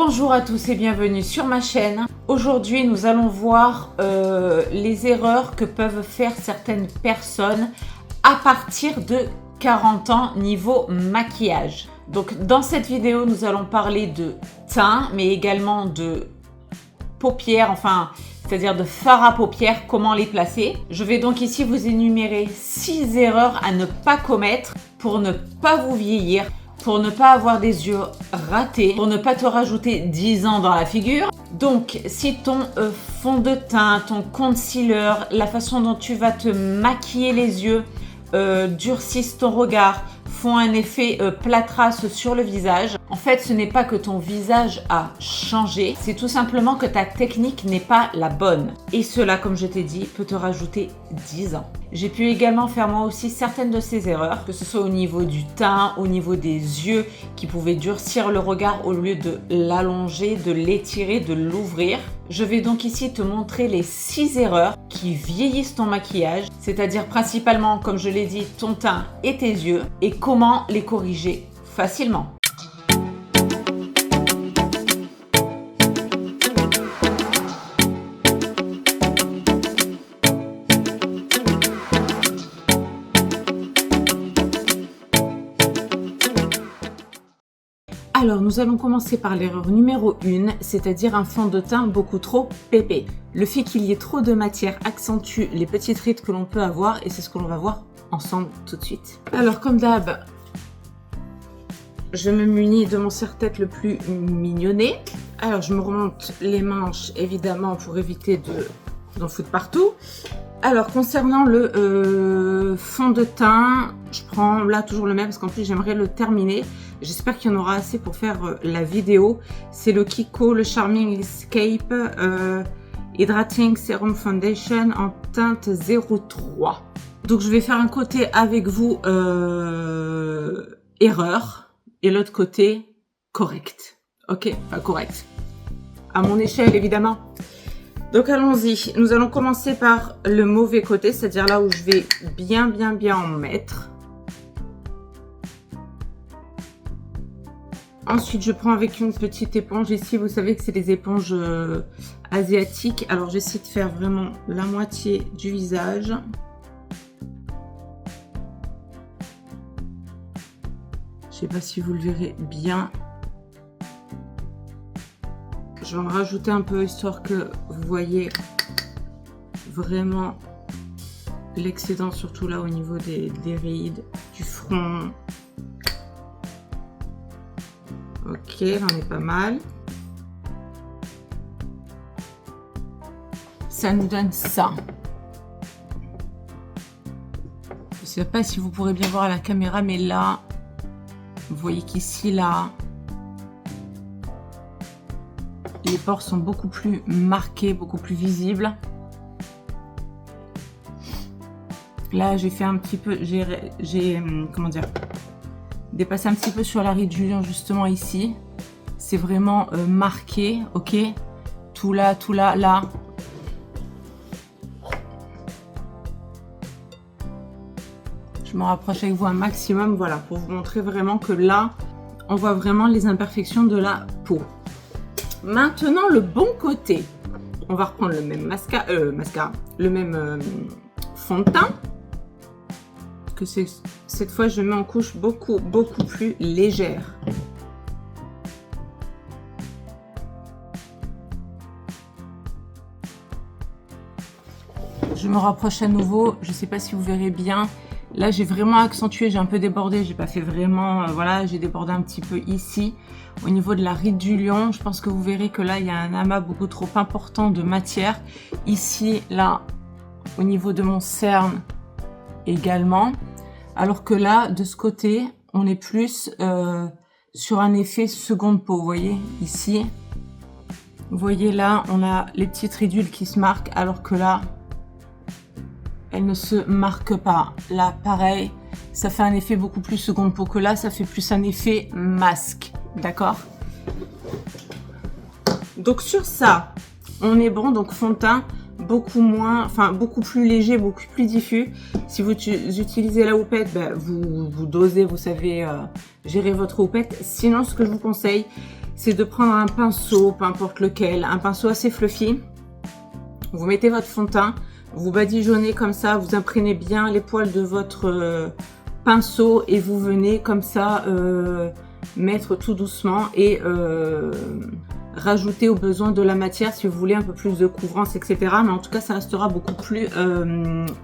Bonjour à tous et bienvenue sur ma chaîne. Aujourd'hui, nous allons voir les erreurs que peuvent faire certaines personnes à partir de 40 ans niveau maquillage. Donc dans cette vidéo, nous allons parler de teint, mais également de paupières, c'est-à-dire de fard à paupières, comment les placer. Je vais donc ici vous énumérer 6 erreurs à ne pas commettre pour ne pas vous vieillir, pour ne pas avoir des yeux ratés, pour ne pas te rajouter 10 ans dans la figure. Donc, si ton fond de teint, ton concealer, la façon dont tu vas te maquiller les yeux, durcissent ton regard, font un effet plâtrasse sur le visage. En fait, ce n'est pas que ton visage a changé, c'est tout simplement que ta technique n'est pas la bonne. Et cela, comme je t'ai dit, peut te rajouter 10 ans. J'ai pu également faire moi aussi certaines de ces erreurs, que ce soit au niveau du teint, au niveau des yeux, qui pouvaient durcir le regard au lieu de l'allonger, de l'étirer, de l'ouvrir. Je vais donc ici te montrer les 6 erreurs qui vieillissent ton maquillage, c'est-à-dire principalement, comme je l'ai dit, ton teint et tes yeux, et comment les corriger facilement. Alors, nous allons commencer par l'erreur numéro 1, c'est-à-dire un fond de teint beaucoup trop épais. Le fait qu'il y ait trop de matière accentue les petites rides que l'on peut avoir et c'est ce que l'on va voir ensemble tout de suite. Alors, comme d'hab, je me munis de mon serre-tête le plus mignonné. Alors, je me remonte les manches, évidemment, pour éviter d'en foutre partout. Alors, concernant le fond de teint, je prends là toujours le même parce qu'en plus, j'aimerais le terminer. J'espère qu'il y en aura assez pour faire la vidéo. C'est le Kiko, le Charming Escape Hydrating Serum Foundation en teinte 03. Donc, je vais faire un côté avec vous erreur et l'autre côté correct. Ok, pas correct. À mon échelle, évidemment. Donc, allons-y. Nous allons commencer par le mauvais côté, c'est-à-dire là où je vais bien en mettre. Ensuite, je prends avec une petite éponge. Ici, vous savez que c'est des éponges asiatiques. Alors, j'essaie de faire vraiment la moitié du visage. Je ne sais pas si vous le verrez bien. Je vais en rajouter un peu, histoire que vous voyez vraiment l'excédent, surtout là au niveau des rides, du front. Ok, on est pas mal. Ça nous donne ça. Je ne sais pas si vous pourrez bien voir à la caméra, mais là, vous voyez qu'ici, là, les pores sont beaucoup plus marqués, beaucoup plus visibles. Là, j'ai fait un petit peu, comment dire, dépassé un petit peu sur la ride du lion, justement ici. C'est vraiment marqué, ok. Tout là, là. Je me rapproche avec vous un maximum, voilà, pour vous montrer vraiment que là, on voit vraiment les imperfections de la peau. Maintenant, le bon côté, on va reprendre le même mascara, le même fond de teint. Que cette fois, je mets en couche beaucoup plus légère. Je me rapproche à nouveau. Je ne sais pas si vous verrez bien. Là, j'ai vraiment accentué, j'ai un peu débordé. J'ai pas fait vraiment, voilà, j'ai débordé un petit peu ici. Au niveau de la ride du lion, je pense que vous verrez que là, il y a un amas beaucoup trop important de matière. Ici, là, au niveau de mon cerne également. Alors que là, de ce côté, on est plus sur un effet seconde peau. Vous voyez, ici. Vous voyez là, on a les petites ridules qui se marquent. Alors que là, elles ne se marquent pas. Là, pareil, ça fait un effet beaucoup plus seconde peau que là. Ça fait plus un effet masque. D'accord? Donc sur ça, on est bon. Donc fond de teint beaucoup moins, beaucoup plus léger, beaucoup plus diffus. Si vous utilisez la houppette, vous dosez, vous savez gérer votre houppette. Sinon, ce que je vous conseille, c'est de prendre un pinceau, peu importe lequel, un pinceau assez fluffy. Vous mettez votre fond de teint, vous badigeonnez comme ça, vous imprégnez bien les poils de votre pinceau et vous venez comme ça mettre tout doucement et rajouter au besoin de la matière si vous voulez un peu plus de couvrance, etc. Mais en tout cas, ça restera beaucoup plus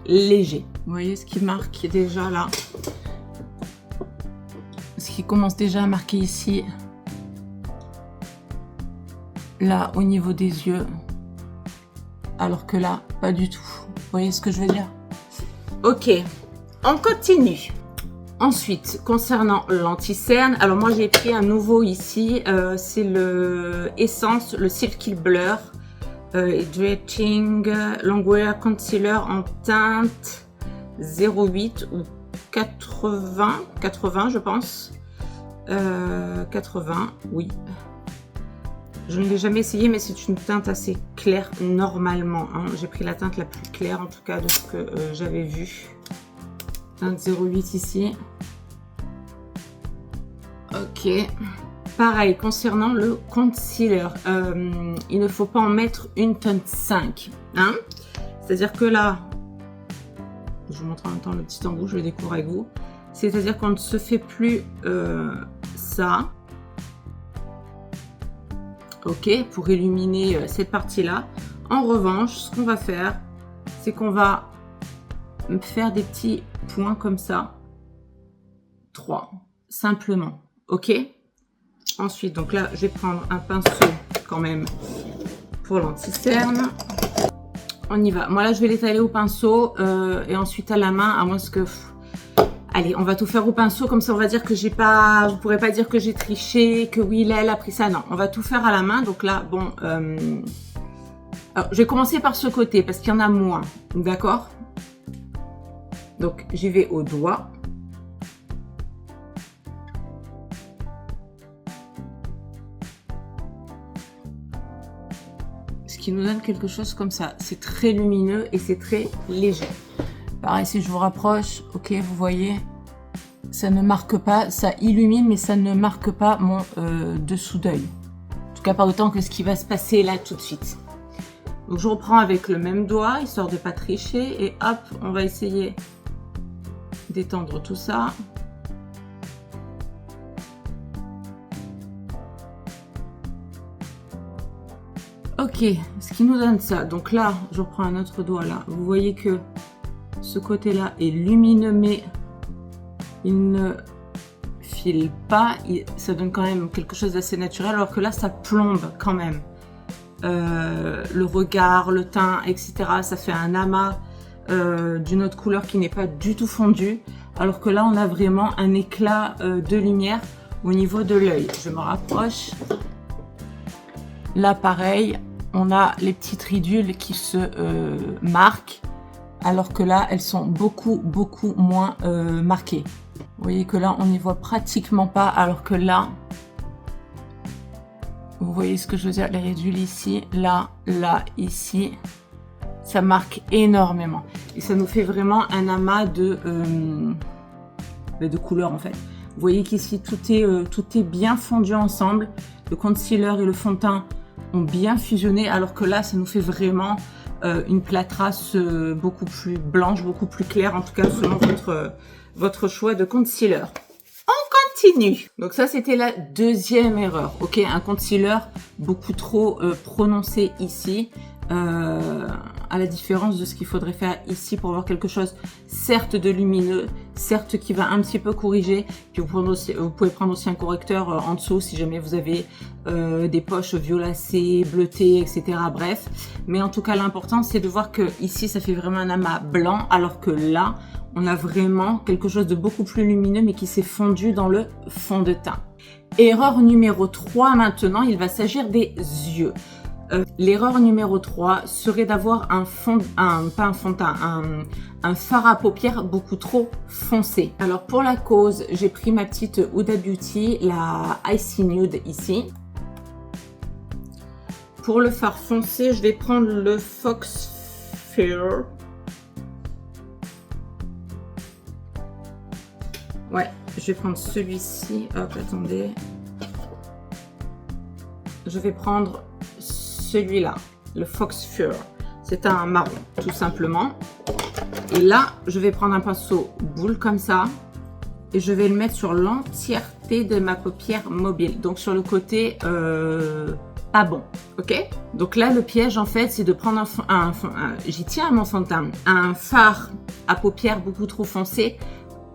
léger. Vous voyez ce qui marque déjà là, ce qui commence déjà à marquer ici, là au niveau des yeux, alors que là, pas du tout. Vous voyez ce que je veux dire? Ok, on continue. Ensuite, concernant l'anti-cerne, alors moi j'ai pris un nouveau ici, c'est le Essence, le Silky Blur Hydrating Longwear Concealer en teinte 08 ou 80 je pense, 80, oui. Je ne l'ai jamais essayé, mais c'est une teinte assez claire normalement, hein. J'ai pris la teinte la plus claire en tout cas de ce que j'avais vu. Teinte 08 ici. Ok. Pareil, concernant le concealer, il ne faut pas en mettre une teinte 5. Hein, c'est-à-dire que là, je vous montre en même temps le petit embout, je le découvre avec vous. C'est-à-dire qu'on ne se fait plus ça. Ok, pour illuminer cette partie-là. En revanche, ce qu'on va faire, c'est qu'on va faire des petits points comme ça. 3, simplement. Ok. Ensuite, donc là, je vais prendre un pinceau quand même pour l'anti-cerne. On y va. Moi là, je vais l'étaler au pinceau et ensuite à la main, à moins que... Allez, on va tout faire au pinceau, comme ça on va dire que j'ai pas... Vous pourrez pas dire que j'ai triché, que oui, là, elle a pris ça. Non, on va tout faire à la main. Donc là, bon... Alors, je vais commencer par ce côté, parce qu'il y en a moins. D'accord? Donc, j'y vais au doigt. Ce qui nous donne quelque chose comme ça. C'est très lumineux et c'est très léger. Pareil, si je vous rapproche, ok, vous voyez, ça ne marque pas, ça illumine, mais ça ne marque pas mon dessous d'œil. En tout cas, pas autant que ce qui va se passer là tout de suite. Donc, je reprends avec le même doigt, histoire de ne pas tricher, et hop, on va essayer d'étendre tout ça. Ok, ce qui nous donne ça. Donc là, je reprends un autre doigt là. Vous voyez que ce côté-là est lumineux, mais il ne file pas. Ça donne quand même quelque chose d'assez naturel, alors que là, ça plombe quand même. Le regard, le teint, etc. Ça fait un amas d'une autre couleur qui n'est pas du tout fondue. Alors que là, on a vraiment un éclat de lumière au niveau de l'œil. Je me rapproche. Là, pareil, on a les petites ridules qui se marquent. Alors que là, elles sont beaucoup moins marquées. Vous voyez que là, on n'y voit pratiquement pas, alors que là, vous voyez ce que je veux dire, les ridules ici, là, ici, ça marque énormément. Et ça nous fait vraiment un amas de couleurs en fait. Vous voyez qu'ici, tout est bien fondu ensemble. Le concealer et le fond de teint ont bien fusionné, alors que là, ça nous fait vraiment... une plâtrasse beaucoup plus blanche, beaucoup plus claire, en tout cas selon votre choix de concealer. On continue. Donc ça, c'était la deuxième erreur. Ok, un concealer beaucoup trop prononcé ici, à la différence de ce qu'il faudrait faire ici pour avoir quelque chose, certes de lumineux, certes qui va un petit peu corriger. Puis vous pouvez prendre aussi un correcteur en dessous si jamais vous avez des poches violacées, bleutées, etc. Bref, mais en tout cas l'important c'est de voir que ici ça fait vraiment un amas blanc, alors que là on a vraiment quelque chose de beaucoup plus lumineux mais qui s'est fondu dans le fond de teint. Erreur numéro 3 maintenant, il va s'agir des yeux. L'erreur numéro 3 serait d'avoir un fard à paupières beaucoup trop foncé. Alors pour la cause, j'ai pris ma petite Huda Beauty, la Icy Nude ici. Pour le fard foncé, je vais prendre le Fox Fair. Ouais, je vais prendre celui-ci. Hop, attendez. je vais prendre celui-là, le Fox Fur. C'est un marron, tout simplement. Et là, je vais prendre un pinceau boule comme ça. Et je vais le mettre sur l'entièreté de ma paupière mobile. Donc sur le côté pas bon, ok? Donc là, le piège, en fait, c'est de prendre j'y tiens à mon fond de teint, un fard à paupières beaucoup trop foncé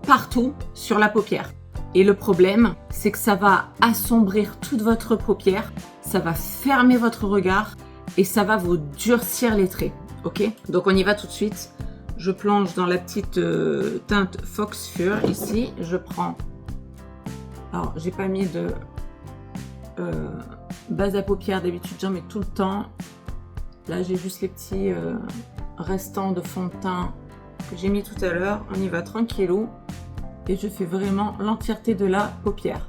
partout sur la paupière. Et le problème, c'est que ça va assombrir toute votre paupière, ça va fermer votre regard et ça va vous durcir les traits, ok? Donc on y va tout de suite. Je plonge dans la petite teinte Fox Fur ici. Je prends, alors j'ai pas mis de base à paupières, d'habitude j'en mets tout le temps. Là j'ai juste les petits restants de fond de teint que j'ai mis tout à l'heure. On y va tranquillou et je fais vraiment l'entièreté de la paupière.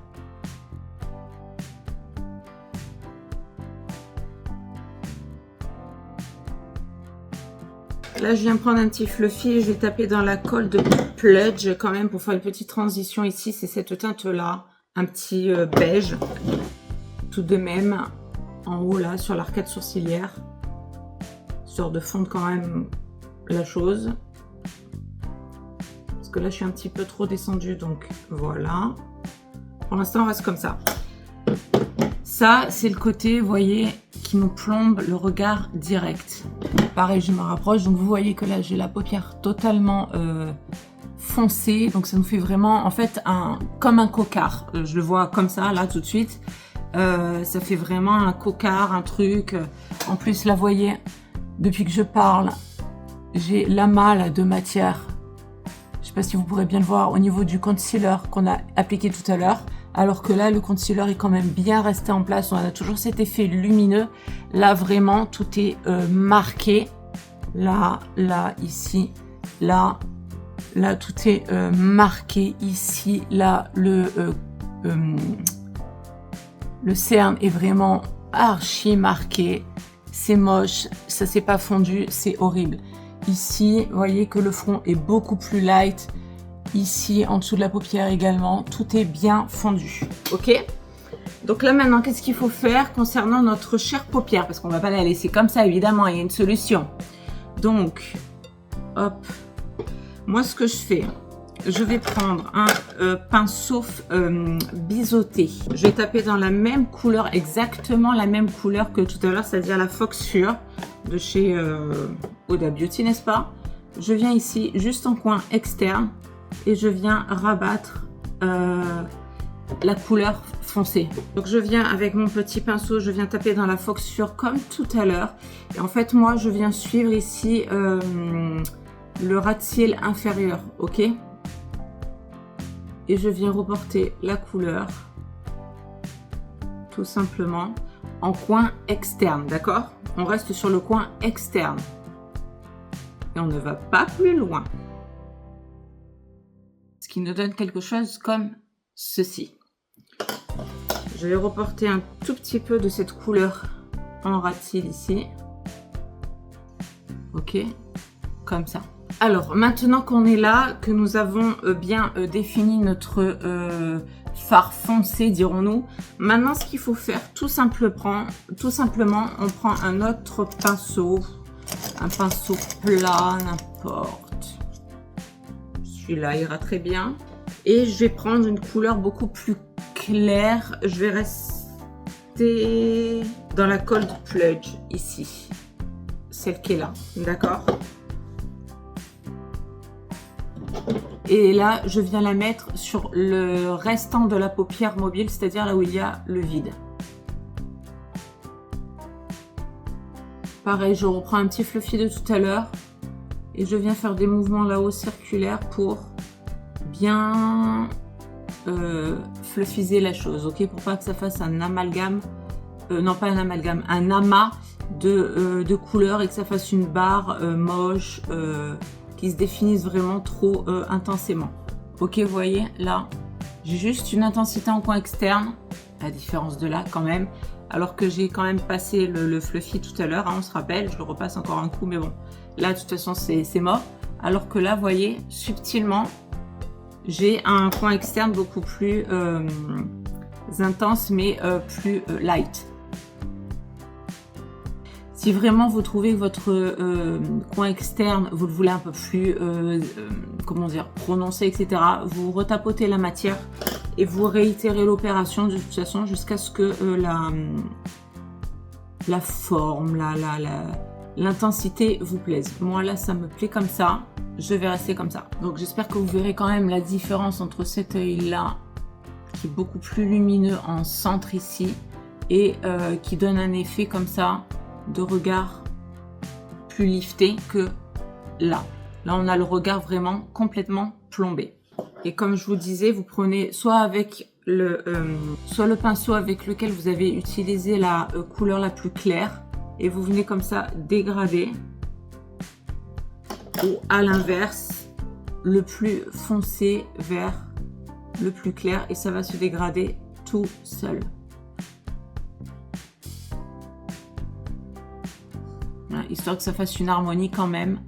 Là, je viens prendre un petit fluffy et je vais taper dans la colle de Pledge quand même pour faire une petite transition ici. C'est cette teinte-là, un petit beige, tout de même, en haut là, sur l'arcade sourcilière, histoire de fondre quand même la chose. Parce que là, je suis un petit peu trop descendue, donc voilà. Pour l'instant, on reste comme ça. Ça, c'est le côté, vous voyez, qui nous plombe le regard direct. Pareil, je me rapproche, donc vous voyez que là, j'ai la paupière totalement foncée. Donc ça nous fait vraiment, en fait, comme un cocard. Je le vois comme ça, là, tout de suite. Ça fait vraiment un cocard, un truc. En plus, là, vous voyez, depuis que je parle, j'ai l'amas là, de matière. Je ne sais pas si vous pourrez bien le voir au niveau du concealer qu'on a appliqué tout à l'heure. Alors que là, le concealer est quand même bien resté en place. On a toujours cet effet lumineux. Là, vraiment, tout est marqué. Là, là, ici, là, là, tout est marqué ici. Là, le cerne est vraiment archi marqué. C'est moche, ça s'est pas fondu, c'est horrible. Ici, vous voyez que le front est beaucoup plus light. Ici, en dessous de la paupière également, tout est bien fondu. Ok? Donc là maintenant, qu'est-ce qu'il faut faire concernant notre chère paupière? Parce qu'on va pas la laisser comme ça, évidemment, il y a une solution. Donc, hop. Moi, ce que je fais, je vais prendre un pinceau biseauté. Je vais taper dans la même couleur, exactement la même couleur que tout à l'heure, c'est-à-dire la Fox Fur de chez Huda Beauty, n'est-ce pas? Je viens ici, juste en coin externe, et je viens rabattre la couleur foncée. Donc je viens avec mon petit pinceau, je viens taper dans la Fox Fur comme tout à l'heure. Et en fait, moi, je viens suivre ici le ras de cils inférieur, ok? Et je viens reporter la couleur, tout simplement, en coin externe, d'accord? On reste sur le coin externe. Et on ne va pas plus loin. Ce qui nous donne quelque chose comme ceci. Je vais reporter un tout petit peu de cette couleur en ras de cils ici. Ok, comme ça. Alors, maintenant qu'on est là, que nous avons bien défini notre fard foncé, dirons-nous, maintenant ce qu'il faut faire, tout simplement, on prend un autre pinceau, un pinceau plat, n'importe. Celui-là ira très bien. Et je vais prendre une couleur beaucoup plus claire. Je vais rester dans la colle de Pledge, ici. Celle qui est là, d'accord? Et là, je viens la mettre sur le restant de la paupière mobile, c'est-à-dire là où il y a le vide. Pareil, je reprends un petit fluffy de tout à l'heure et je viens faire des mouvements là-haut circulaires pour bien fluffiser la chose, ok? Pour pas que ça fasse un amalgame, non pas un amalgame, un amas de couleurs et que ça fasse une barre moche, qui se définissent vraiment trop intensément. Ok, vous voyez, là, j'ai juste une intensité en coin externe, à la différence de là quand même, alors que j'ai quand même passé le fluffy tout à l'heure, hein, on se rappelle, je le repasse encore un coup, mais bon, là, de toute façon, c'est mort. Alors que là, vous voyez, subtilement, j'ai un coin externe beaucoup plus intense, mais plus light. Si vraiment vous trouvez que votre coin externe, vous le voulez un peu plus, comment dire, prononcé, etc., vous retapotez la matière et vous réitérez l'opération de toute façon jusqu'à ce que la forme, l'intensité vous plaise. Moi là, ça me plaît comme ça. Je vais rester comme ça. Donc j'espère que vous verrez quand même la différence entre cet œil-là, qui est beaucoup plus lumineux en centre ici, et qui donne un effet comme ça de regard plus lifté que là. Là, on a le regard vraiment complètement plombé. Et comme je vous disais, vous prenez soit avec soit le pinceau avec lequel vous avez utilisé la couleur la plus claire, et vous venez comme ça dégrader, ou à l'inverse, le plus foncé vers le plus clair, et ça va se dégrader tout seul. Voilà, histoire que ça fasse une harmonie quand même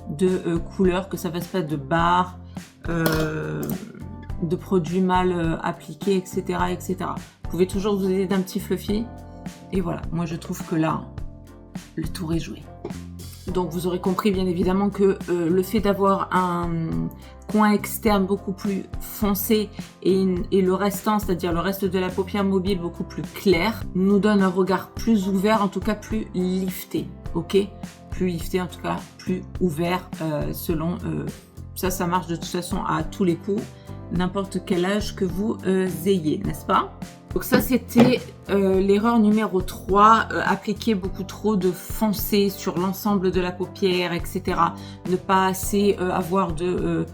de couleurs, que ça fasse pas de barres, de produits mal appliqués, etc., etc. Vous pouvez toujours vous aider d'un petit fluffy. Et voilà, moi je trouve que là, le tour est joué. Donc vous aurez compris bien évidemment que le fait d'avoir un coin externe beaucoup plus foncé et le restant, c'est-à-dire le reste de la paupière mobile beaucoup plus clair, nous donne un regard plus ouvert, en tout cas plus lifté, ok? Plus lifté, en tout cas plus ouvert selon... ça marche de toute façon à tous les coups, n'importe quel âge que vous ayez, n'est-ce pas? Donc ça, c'était l'erreur numéro 3, appliquer beaucoup trop de foncé sur l'ensemble de la paupière, etc. Ne pas assez avoir de...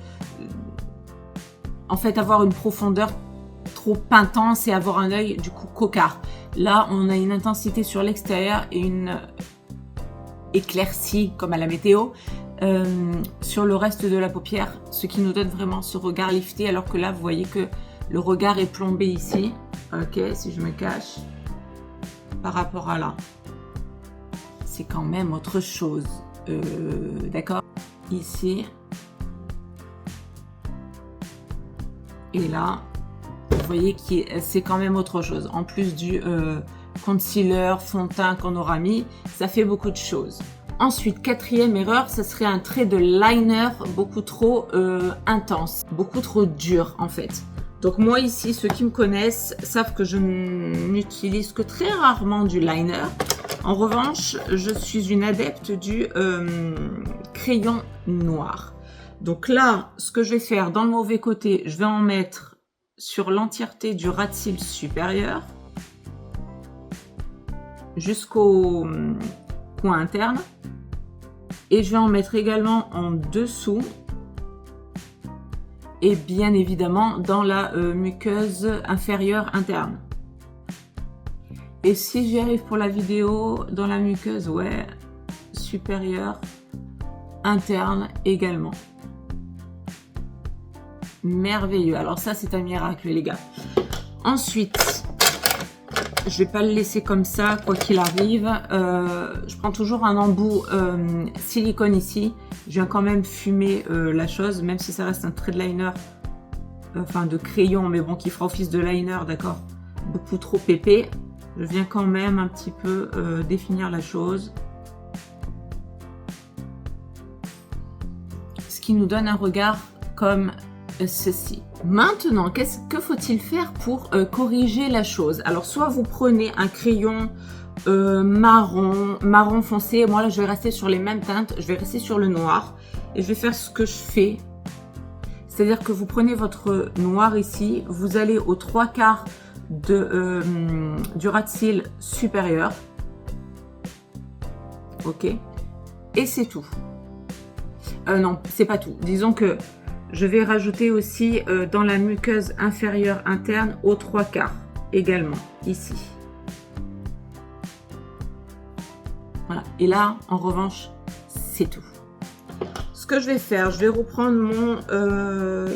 en fait, avoir une profondeur trop intense et avoir un œil du coup cocard. Là, on a une intensité sur l'extérieur et une éclaircie, comme à la météo, sur le reste de la paupière, ce qui nous donne vraiment ce regard lifté, alors que là, vous voyez que le regard est plombé ici. Ok, si je me cache par rapport à là, c'est quand même autre chose. D'accord? Ici. Et là, vous voyez que c'est quand même autre chose. En plus du concealer, fond de teint qu'on aura mis, ça fait beaucoup de choses. Ensuite, quatrième erreur, ce serait un trait de liner beaucoup trop intense, beaucoup trop dur en fait. Donc moi ici, ceux qui me connaissent savent que je n'utilise que très rarement du liner. En revanche, je suis une adepte du crayon noir. Donc là, ce que je vais faire dans le mauvais côté, je vais en mettre sur l'entièreté du ras de cils supérieur jusqu'au coin interne. Et je vais en mettre également en dessous. Et bien évidemment dans la muqueuse inférieure interne. Et si j'y arrive pour la vidéo, dans la muqueuse, ouais, supérieure, interne également. Merveilleux. Alors ça, c'est un miracle, les gars. Ensuite, je vais pas le laisser comme ça, quoi qu'il arrive. Je prends toujours un embout silicone ici. Je viens quand même fumer la chose, même si ça reste un trait de liner, enfin de crayon, mais bon, qui fera office de liner, d'accord, beaucoup trop épais. Je viens quand même un petit peu définir la chose. Ce qui nous donne un regard comme ceci. Maintenant, que faut-il faire pour corriger la chose? Alors, soit vous prenez un crayon marron foncé. Moi là je vais rester sur les mêmes teintes, je vais rester sur le noir et je vais faire ce que je fais, c'est à dire que vous prenez votre noir ici, vous allez aux 3/4 du ras de cils supérieur, ok, et c'est tout. Non, c'est pas tout, disons que je vais rajouter aussi dans la muqueuse inférieure interne aux 3/4 également ici. Voilà. Et là, en revanche, c'est tout. Ce que je vais faire, je vais reprendre mon...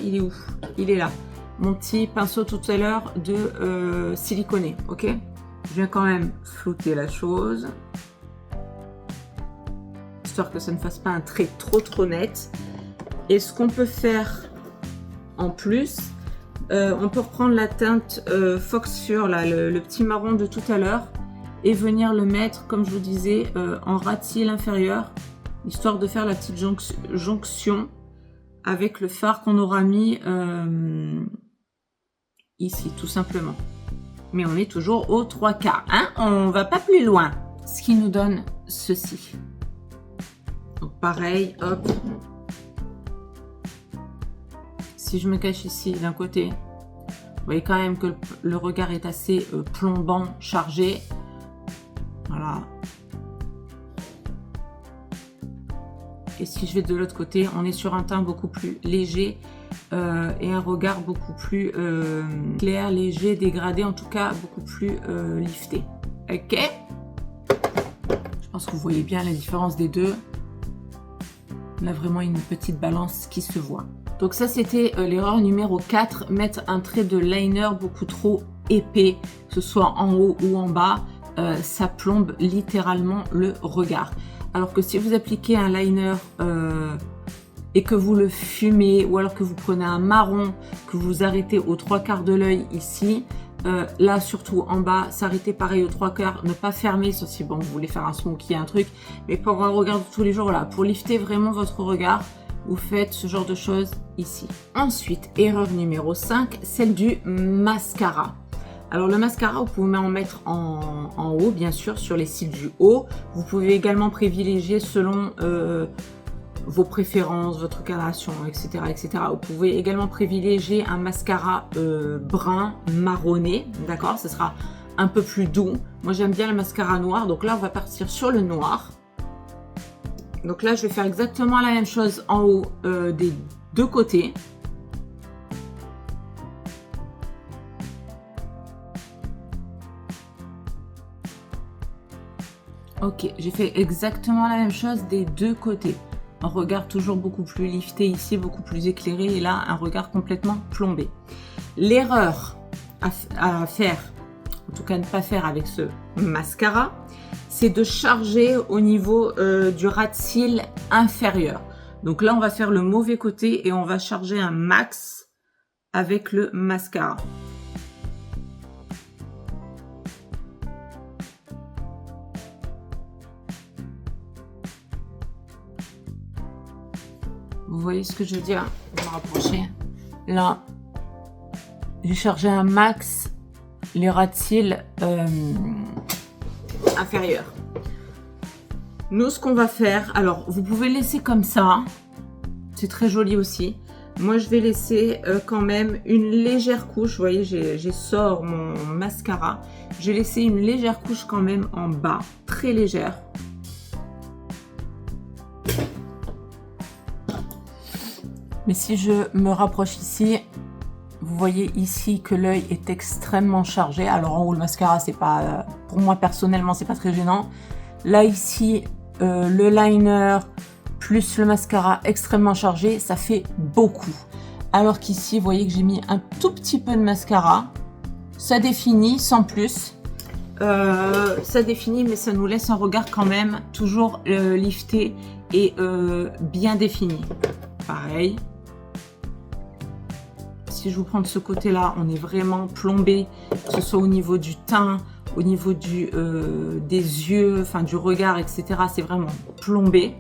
il est où? Il est là. Mon petit pinceau tout à l'heure de siliconé, ok? Je viens quand même flouter la chose. Histoire que ça ne fasse pas un trait trop net. Et ce qu'on peut faire en plus, on peut reprendre la teinte Fox Fur, là, le petit marron de tout à l'heure. et venir le mettre, comme je vous disais, en ras de cils inférieur, histoire de faire la petite jonction avec le fard qu'on aura mis ici, tout simplement. Mais on est toujours aux 3/4, hein, on va pas plus loin. Ce qui nous donne ceci. Donc pareil, hop. Si je me cache ici d'un côté, vous voyez quand même que le regard est assez plombant, chargé. Voilà. Et si je vais de l'autre côté, on est sur un teint beaucoup plus léger et un regard beaucoup plus clair, léger, dégradé, en tout cas beaucoup plus lifté. Ok? Je pense que vous voyez bien la différence des deux. On a vraiment une petite balance qui se voit. Donc ça, c'était l'erreur numéro 4, mettre un trait de liner beaucoup trop épais, que ce soit en haut ou en bas, ça plombe littéralement le regard. Alors que si vous appliquez un liner et que vous le fumez, ou alors que vous prenez un marron, que vous arrêtez aux 3/4 de l'œil ici, là surtout en bas, s'arrêter pareil aux 3/4, ne pas fermer, sauf si bon, vous voulez faire un smoky, un truc, mais pour un regard de tous les jours, voilà, pour lifter vraiment votre regard, vous faites ce genre de choses ici. Ensuite, erreur numéro 5, celle du mascara. Alors le mascara, vous pouvez en mettre en haut, bien sûr, sur les cils du haut. Vous pouvez également privilégier selon vos préférences, votre coloration, etc., etc. Vous pouvez également privilégier un mascara brun, marronné, d'accord? Ce sera un peu plus doux. Moi, j'aime bien le mascara noir, donc là, on va partir sur le noir. Donc là, je vais faire exactement la même chose en haut des deux côtés. Ok, j'ai fait exactement la même chose des deux côtés. Un regard toujours beaucoup plus lifté ici, beaucoup plus éclairé, et là, un regard complètement plombé. L'erreur à faire, en tout cas ne pas faire avec ce mascara, c'est de charger au niveau du ras de cils inférieur. Donc là, on va faire le mauvais côté et on va charger un max avec le mascara. Vous voyez ce que je veux dire? Je vais me rapprocher. Là, j'ai chargé un max les ras de cils inférieurs. Nous, ce qu'on va faire, alors vous pouvez laisser comme ça, c'est très joli aussi. Moi, je vais laisser quand même une légère couche. Vous voyez, j'ai sort mon mascara. J'ai laissé une légère couche quand même en bas, très légère. Mais si je me rapproche ici, vous voyez ici que l'œil est extrêmement chargé. Alors en haut, le mascara, c'est pas, pour moi personnellement, c'est pas très gênant. Là ici, le liner plus le mascara extrêmement chargé, ça fait beaucoup. Alors qu'ici, vous voyez que j'ai mis un tout petit peu de mascara. Ça définit sans plus. Ça définit, mais ça nous laisse un regard quand même toujours lifté et bien défini. Pareil. Si je vous prends de ce côté-là, on est vraiment plombé, que ce soit au niveau du teint, au niveau des yeux, enfin du regard, etc. C'est vraiment plombé.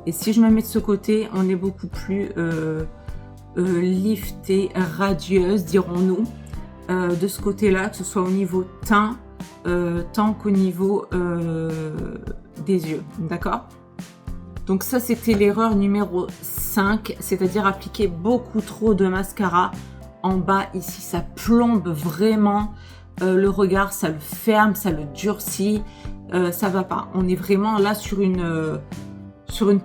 Et si je me mets de ce côté, on est beaucoup plus lifté, radieuse, dirons-nous, de ce côté-là, que ce soit au niveau teint, tant qu'au niveau des yeux, d'accord? Donc ça, c'était l'erreur numéro 5, c'est-à-dire appliquer beaucoup trop de mascara en bas. Ici, ça plombe vraiment le regard, ça le ferme, ça le durcit, ça va pas. On est vraiment là sur une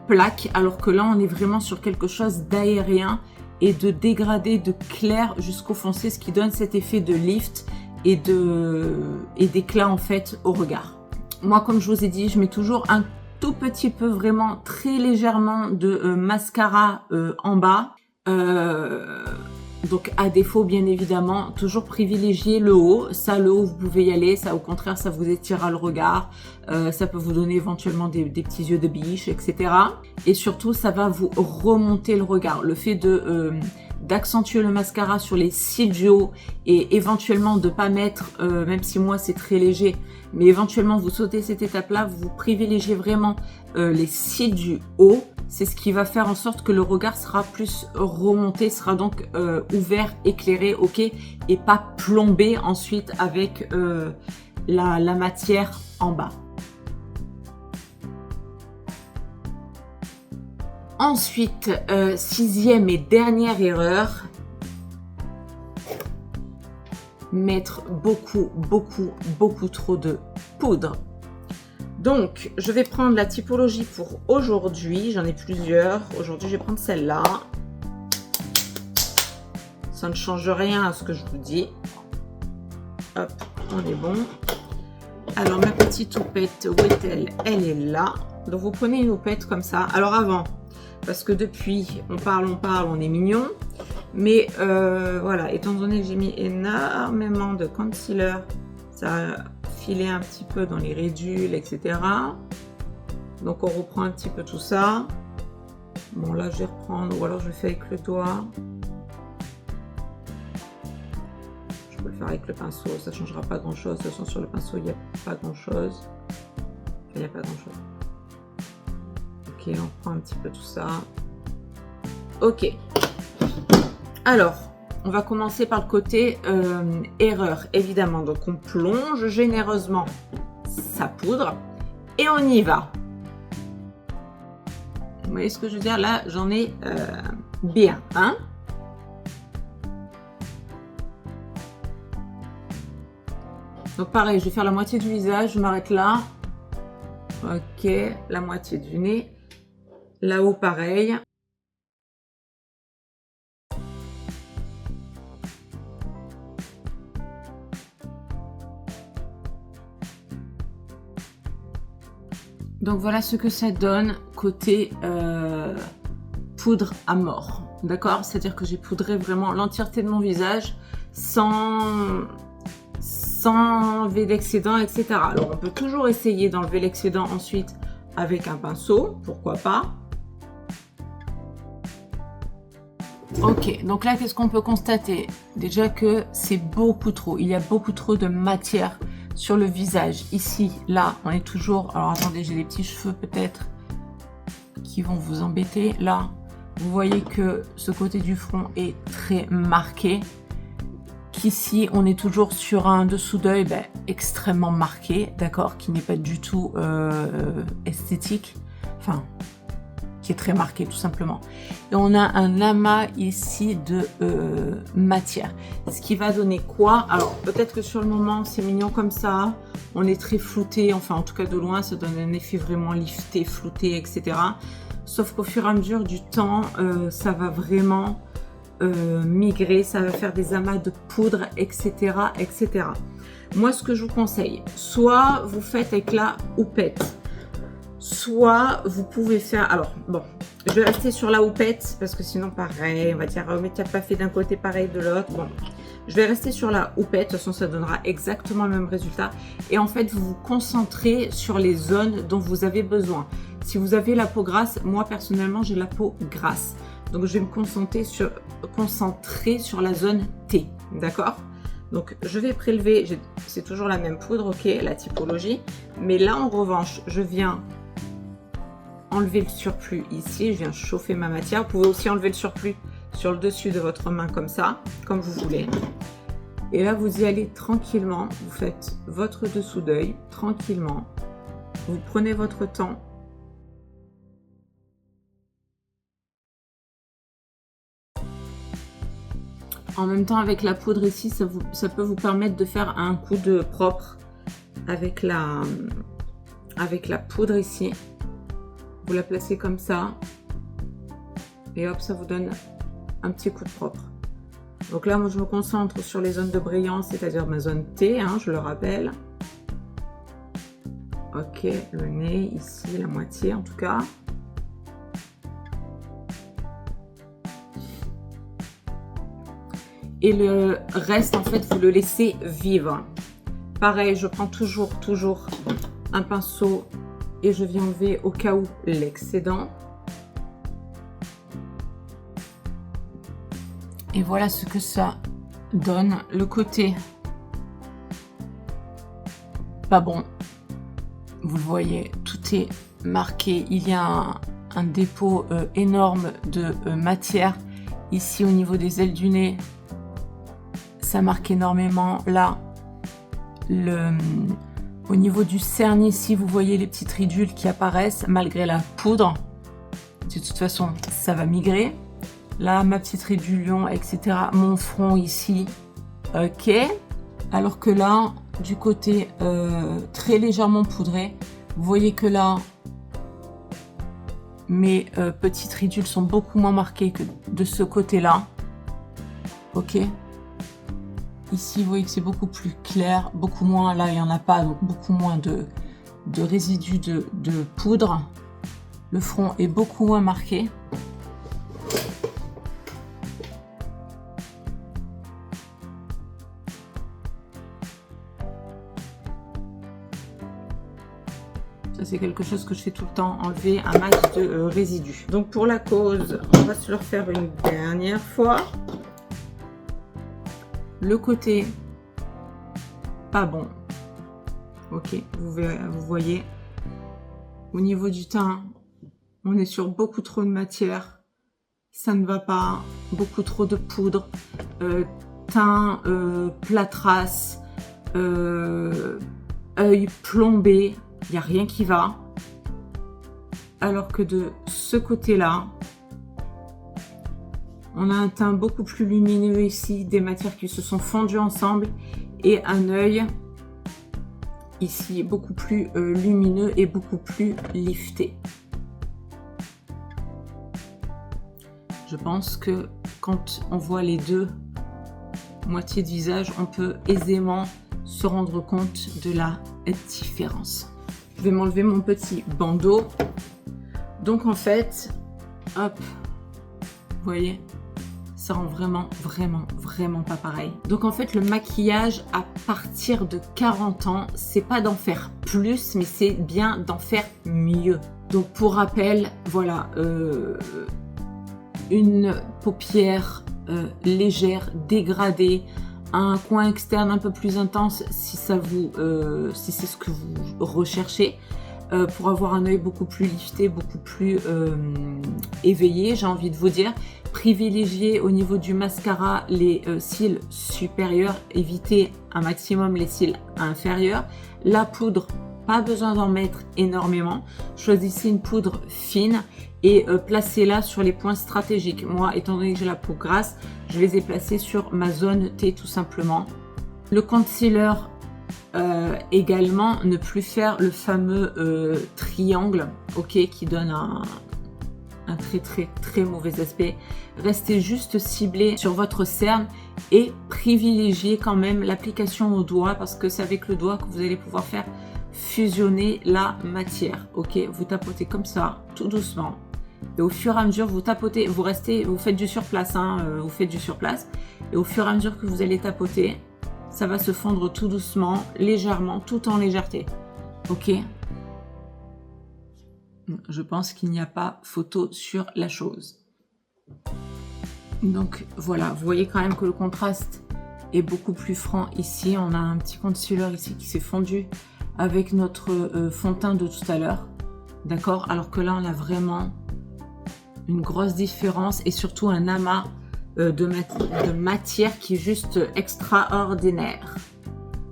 plaque, alors que là, on est vraiment sur quelque chose d'aérien et de dégradé, de clair jusqu'au foncé, ce qui donne cet effet de lift et d'éclat en fait au regard. Moi, comme je vous ai dit, je mets toujours un tout petit peu, vraiment très légèrement de mascara en bas. Donc à défaut, bien évidemment, toujours privilégier le haut. Ça, le haut, vous pouvez y aller. Ça, au contraire, ça vous étirera le regard. Ça peut vous donner éventuellement des petits yeux de biche, etc. Et surtout, ça va vous remonter le regard. Le fait d'accentuer le mascara sur les cils du haut et éventuellement de ne pas mettre, même si moi c'est très léger, mais éventuellement vous sautez cette étape-là, vous privilégiez vraiment les cils du haut. C'est ce qui va faire en sorte que le regard sera plus remonté, sera donc ouvert, éclairé, ok, et pas plombé ensuite avec la matière en bas. Ensuite, sixième et dernière erreur, mettre beaucoup trop de poudre. Donc, je vais prendre la typologie pour aujourd'hui. J'en ai plusieurs. Aujourd'hui, je vais prendre celle-là. Ça ne change rien à ce que je vous dis. Hop, on est bon. Alors, ma petite houppette, où est-elle? Elle est là. Donc, vous prenez une houppette comme ça. Alors, avant, parce que depuis, on parle, on est mignon. Mais voilà, étant donné que j'ai mis énormément de concealer, ça a filé un petit peu dans les ridules, etc. Donc on reprend un petit peu tout ça. Bon là je vais reprendre, ou alors je le fais avec le doigt. Je peux le faire avec le pinceau, ça ne changera pas grand chose. De toute façon sur le pinceau il n'y a pas grand chose. Il n'y a pas grand chose. Ok, on prend un petit peu tout ça. Ok. Alors, on va commencer par le côté erreur, évidemment. Donc, on plonge généreusement sa poudre et on y va. Vous voyez ce que je veux dire? Là, j'en ai bien, hein? Donc, pareil, je vais faire la moitié du visage. Je m'arrête là. Ok, la moitié du nez. Là-haut, pareil. Donc voilà ce que ça donne côté poudre à mort, d'accord? C'est-à-dire que j'ai poudré vraiment l'entièreté de mon visage sans enlever d'excédent, etc. Alors on peut toujours essayer d'enlever l'excédent ensuite avec un pinceau, pourquoi pas. Ok, donc là qu'est-ce qu'on peut constater? Déjà que c'est beaucoup trop, il y a beaucoup trop de matière sur le visage. Ici, là, on est toujours... Alors attendez, j'ai des petits cheveux peut-être qui vont vous embêter. Là, vous voyez que ce côté du front est très marqué. Qu'ici, on est toujours sur un dessous d'œil extrêmement marqué, d'accord, qui n'est pas du tout esthétique. Enfin, qui est très marqué tout simplement. Et on a un amas ici de matière. Ce qui va donner quoi? Alors peut-être que sur le moment c'est mignon comme ça, on est très flouté, enfin en tout cas de loin ça donne un effet vraiment lifté, flouté, etc. Sauf qu'au fur et à mesure du temps, ça va vraiment migrer, ça va faire des amas de poudre, etc., etc. Moi ce que je vous conseille, soit vous faites avec la houppette, soit vous pouvez faire, alors bon, je vais rester sur la houppette parce que sinon pareil, on va dire, mais tu n'as pas fait d'un côté pareil de l'autre. Bon, je vais rester sur la houppette, de toute façon ça donnera exactement le même résultat. Et en fait, vous vous concentrez sur les zones dont vous avez besoin. Si vous avez la peau grasse, moi personnellement j'ai la peau grasse. Donc je vais me concentrer sur la zone T, d'accord? Donc je vais prélever, c'est toujours la même poudre, ok, la typologie. Mais là en revanche, je viens enlever le surplus ici, je viens chauffer ma matière. Vous pouvez aussi enlever le surplus sur le dessus de votre main comme ça, comme vous voulez. Et là, vous y allez tranquillement, vous faites votre dessous d'œil tranquillement. Vous prenez votre temps. En même temps, avec la poudre ici, ça peut vous permettre de faire un coup de propre avec la poudre ici. Vous la placez comme ça et hop, ça vous donne un petit coup de propre. Donc là, moi, je me concentre sur les zones de brillance, c'est-à-dire ma zone T, hein, je le rappelle. Ok, le nez, ici, la moitié en tout cas. Et le reste, en fait, vous le laissez vivre. Pareil, je prends toujours un pinceau et je viens enlever au cas où l'excédent. Et voilà ce que ça donne. Le côté pas bon. Vous le voyez, tout est marqué. Il y a un dépôt énorme de matière. Ici, au niveau des ailes du nez, ça marque énormément. Là, au niveau du cerne ici, vous voyez les petites ridules qui apparaissent malgré la poudre. De toute façon, ça va migrer. Là, ma petite ridule lion, etc. Mon front ici, ok. Alors que là, du côté très légèrement poudré, vous voyez que là, mes petites ridules sont beaucoup moins marquées que de ce côté-là. Ok. Ici, vous voyez que c'est beaucoup plus clair, beaucoup moins, là, il n'y en a pas, donc beaucoup moins de résidus de poudre. Le front est beaucoup moins marqué. Ça, c'est quelque chose que je fais tout le temps, enlever un max de résidus. Donc, pour la cause, on va se le refaire une dernière fois. Le côté pas bon. Ok, vous voyez. Au niveau du teint, on est sur beaucoup trop de matière. Ça ne va pas. Beaucoup trop de poudre. Teint plâtrasse. Œil plombé. Il n'y a rien qui va. Alors que de ce côté-là, on a un teint beaucoup plus lumineux ici, des matières qui se sont fondues ensemble et un œil ici beaucoup plus lumineux et beaucoup plus lifté. Je pense que quand on voit les deux moitiés de visage, on peut aisément se rendre compte de la différence. Je vais m'enlever mon petit bandeau. Donc en fait, hop, vous voyez, ça rend vraiment pas pareil. Donc en fait, le maquillage à partir de 40 ans, c'est pas d'en faire plus, mais c'est bien d'en faire mieux. Donc pour rappel, voilà, une paupière légère, dégradée, un coin externe un peu plus intense si ça vous, si c'est ce que vous recherchez. Pour avoir un œil beaucoup plus lifté, beaucoup plus éveillé, j'ai envie de vous dire. Privilégiez au niveau du mascara les cils supérieurs, évitez un maximum les cils inférieurs. La poudre, pas besoin d'en mettre énormément. Choisissez une poudre fine et placez-la sur les points stratégiques. Moi, étant donné que j'ai la peau grasse, je les ai placés sur ma zone T tout simplement. Le concealer, également, ne plus faire le fameux triangle, ok, qui donne un très mauvais aspect. Restez juste ciblé sur votre cerne et privilégiez quand même l'application au doigt parce que c'est avec le doigt que vous allez pouvoir faire fusionner la matière. Ok, vous tapotez comme ça, tout doucement. Et au fur et à mesure, vous tapotez, vous faites du surplace, hein, vous faites du surplace. Et au fur et à mesure que vous allez tapoter, ça va se fondre tout doucement, légèrement, tout en légèreté. Ok ? Je pense qu'il n'y a pas photo sur la chose. Donc voilà, vous voyez quand même que le contraste est beaucoup plus franc ici. On a un petit concealer ici qui s'est fondu avec notre fond de teint de tout à l'heure. D'accord ? Alors que là, on a vraiment une grosse différence et surtout un amas de matière qui est juste extraordinaire.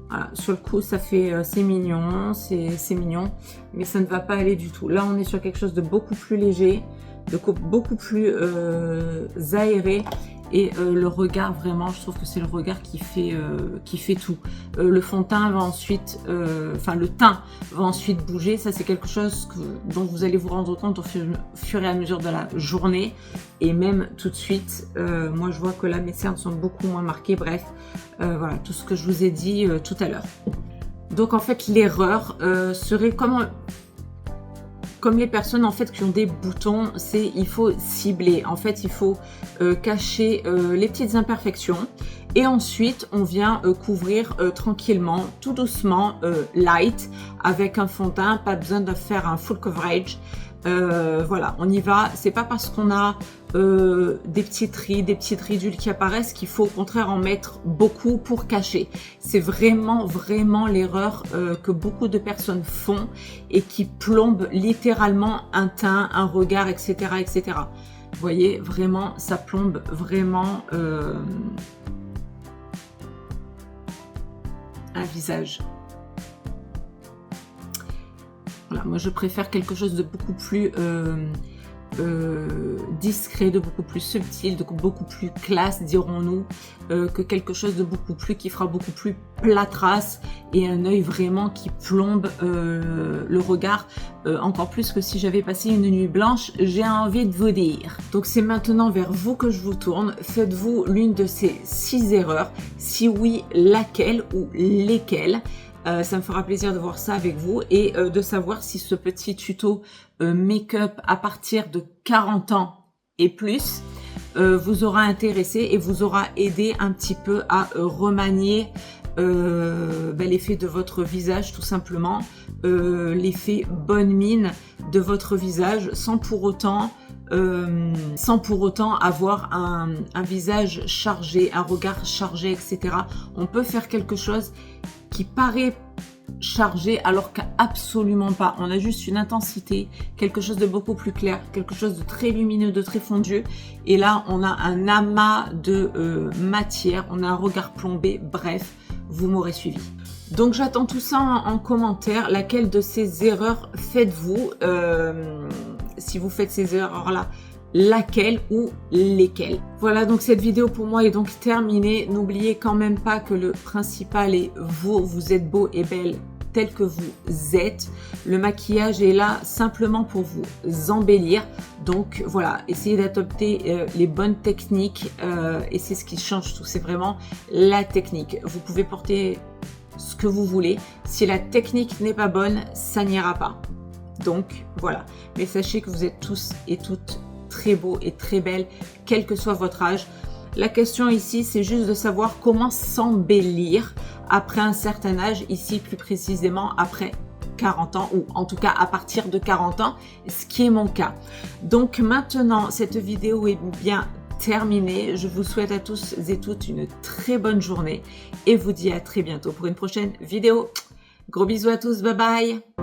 Voilà, sur le coup, ça fait, c'est mignon, c'est mignon, mais ça ne va pas aller du tout. Là, on est sur quelque chose de beaucoup plus léger, de beaucoup plus aéré. Et le regard, vraiment, je trouve que c'est le regard qui fait tout. Le fond de teint va ensuite, le teint va ensuite bouger. Ça, c'est quelque chose dont vous allez vous rendre compte au fur et à mesure de la journée. Et même tout de suite, moi, je vois que là, mes cernes sont beaucoup moins marquées. Bref, voilà, tout ce que je vous ai dit tout à l'heure. Donc, en fait, l'erreur serait comme les personnes en fait qui ont des boutons, il faut cibler. En fait, il faut cacher les petites imperfections et ensuite on vient couvrir tranquillement, tout doucement, light avec un fond de teint. Pas besoin de faire un full coverage. Voilà, on y va. C'est pas parce qu'on a des petites rides, des petites ridules qui apparaissent, qu'il faut au contraire en mettre beaucoup pour cacher. C'est vraiment l'erreur que beaucoup de personnes font et qui plombent littéralement un teint, un regard, etc. etc. Vous voyez, vraiment, ça plombe vraiment un visage. Voilà, moi je préfère quelque chose de beaucoup plus discret, de beaucoup plus subtil, de beaucoup plus classe, dirons-nous, que quelque chose de beaucoup plus, qui fera beaucoup plus plâtrasse et un œil vraiment qui plombe le regard, encore plus que si j'avais passé une nuit blanche, j'ai envie de vous dire. Donc c'est maintenant vers vous que je vous tourne. Faites-vous l'une de ces 6 erreurs? Si oui, laquelle ou lesquelles? Ça me fera plaisir de voir ça avec vous et de savoir si ce petit tuto make-up à partir de 40 ans et plus vous aura intéressé et vous aura aidé un petit peu à remanier l'effet de votre visage, tout simplement, l'effet bonne mine de votre visage sans pour autant avoir un visage chargé, un regard chargé, etc. On peut faire quelque chose qui paraît chargé alors qu'absolument pas. On a juste une intensité, quelque chose de beaucoup plus clair, quelque chose de très lumineux, de très fondu. Et là, on a un amas de matière, on a un regard plombé. Bref, vous m'aurez suivi. Donc j'attends tout ça en commentaire. Laquelle de ces erreurs faites-vous? Si vous faites ces erreurs-là, laquelle ou lesquelles? Voilà, donc cette vidéo pour moi est donc terminée. N'oubliez quand même pas que le principal est vous êtes beau et belle tel que vous êtes. Le maquillage est là simplement pour vous embellir. Donc voilà, essayez d'adopter les bonnes techniques et c'est ce qui change tout. C'est vraiment la technique. Vous pouvez porter ce que vous voulez. Si la technique n'est pas bonne, ça n'ira pas. Donc voilà, mais sachez que vous êtes tous et toutes très beaux et très belles, quel que soit votre âge. La question ici, c'est juste de savoir comment s'embellir après un certain âge, ici plus précisément après 40 ans, ou en tout cas à partir de 40 ans, ce qui est mon cas. Donc maintenant, cette vidéo est bien terminée. Je vous souhaite à tous et toutes une très bonne journée et vous dis à très bientôt pour une prochaine vidéo. Gros bisous à tous, bye bye!